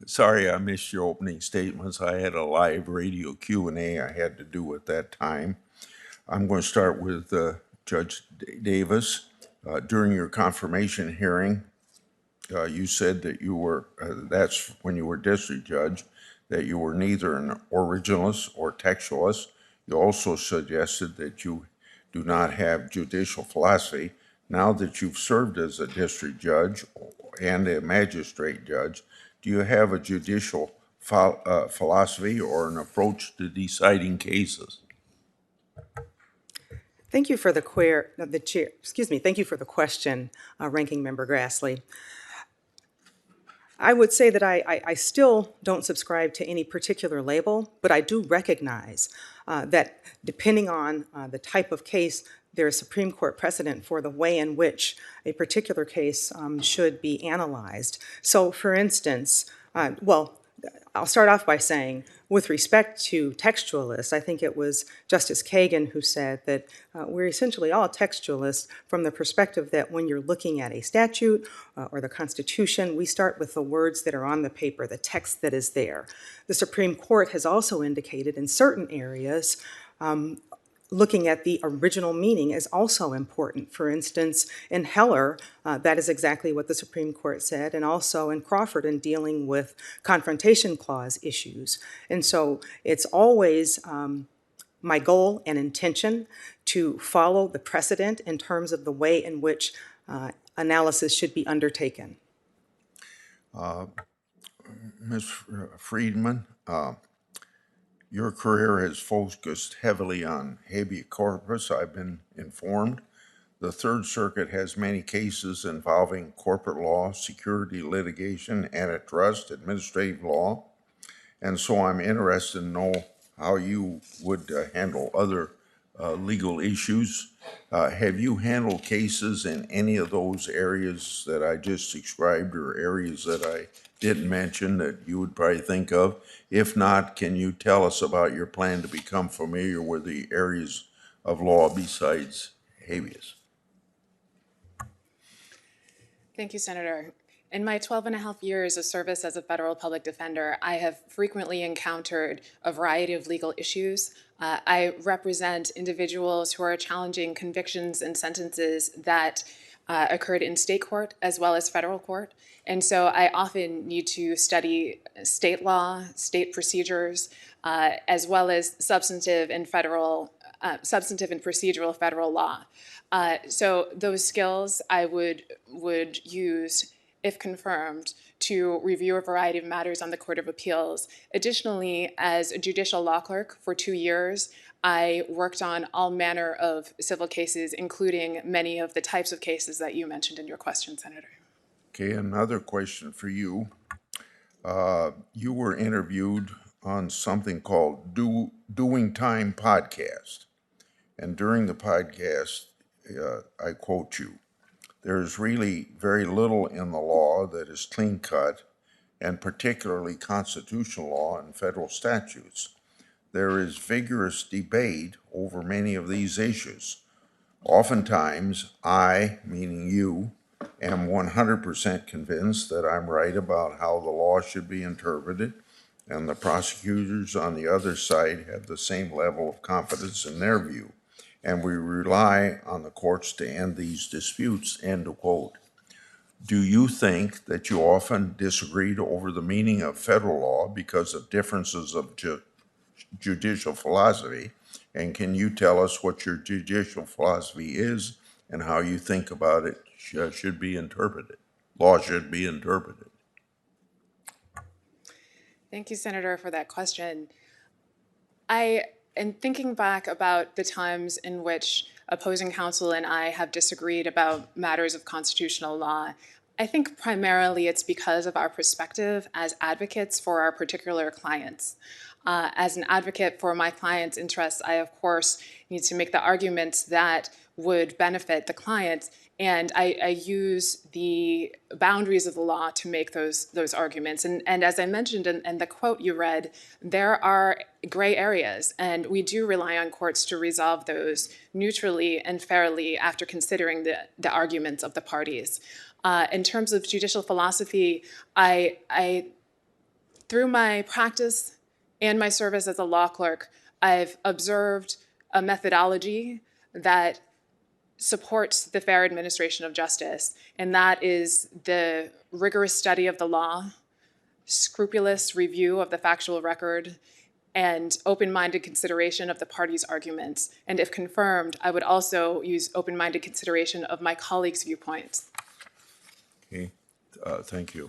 Sorry I missed your opening statements. I had a live radio Q&A I had to do at that time. I'm going to start with Judge Davis. During your confirmation hearing, you said that you were, that's when you were district judge, that you were neither an originalist or textualist. You also suggested that you do not have judicial philosophy. Now that you've served as a district judge and a magistrate judge, do you have a judicial philosophy or an approach to deciding cases? Thank you for the Thank you for the question, Ranking Member Grassley. I would say that I still don't subscribe to any particular label, but I do recognize that depending on the type of case, there is Supreme Court precedent for the way in which a particular case should be analyzed. So, for instance, I'll start off by saying, with respect to textualists, I think it was Justice Kagan who said that we're essentially all textualists from the perspective that when you're looking at a statute or the Constitution, we start with the words that are on the paper, the text that is there. The Supreme Court has also indicated in certain areas looking at the original meaning is also important. For instance, in Heller, that is exactly what the Supreme Court said, and also in Crawford in dealing with confrontation clause issues. And so it's always my goal and intention to follow the precedent in terms of the way in which analysis should be undertaken. Ms. Friedman, your career has focused heavily on habeas corpus, I've been informed. The Third Circuit has many cases involving corporate law, security litigation, antitrust, administrative law. And so I'm interested to know how you would handle other legal issues. Have you handled cases in any of those areas that I just described or areas that I didn't mention that you would probably think of? If not, can you tell us about your plan to become familiar with the areas of law besides habeas? Thank you, Senator. In my 12.5 years of service as a federal public defender, I have frequently encountered a variety of legal issues. I represent individuals who are challenging convictions and sentences that occurred in state court as well as federal court. And so I often need to study state law, state procedures, as well as substantive and procedural federal law. So those skills I would use, if confirmed, to review a variety of matters on the Court of Appeals. Additionally, as a judicial law clerk for 2 years, I worked on all manner of civil cases, including many of the types of cases that you mentioned in your question, Senator. Okay, another question for you. You were interviewed on something called Doing Time podcast. And during the podcast, I quote you, "There's really very little in the law that is clean cut, and particularly constitutional law and federal statutes. There is vigorous debate over many of these issues. Oftentimes, I, meaning you, am 100% convinced that I'm right about how the law should be interpreted, and the prosecutors on the other side have the same level of confidence in their view, and we rely on the courts to end these disputes," end of quote. Do you think that you often disagreed over the meaning of federal law because of differences of judicial philosophy? And can you tell us what your judicial philosophy is and how you think about it should be interpreted? Law should be interpreted. Thank you, Senator, for that question. In thinking back about the times in which opposing counsel and I have disagreed about matters of constitutional law, I think primarily it's because of our perspective as advocates for our particular clients. As an advocate for my clients' interests, I, of course, need to make the arguments that would benefit the client, and I use the boundaries of the law to make those arguments. And as I mentioned in the quote you read, there are gray areas, and we do rely on courts to resolve those neutrally and fairly after considering the arguments of the parties. In terms of judicial philosophy, I Through my practice and my service as a law clerk, I've observed a methodology that supports the fair administration of justice, and that is the rigorous study of the law, scrupulous review of the factual record, and open-minded consideration of the parties' arguments. And if confirmed, I would also use open-minded consideration of my colleagues' viewpoints. Okay, thank you.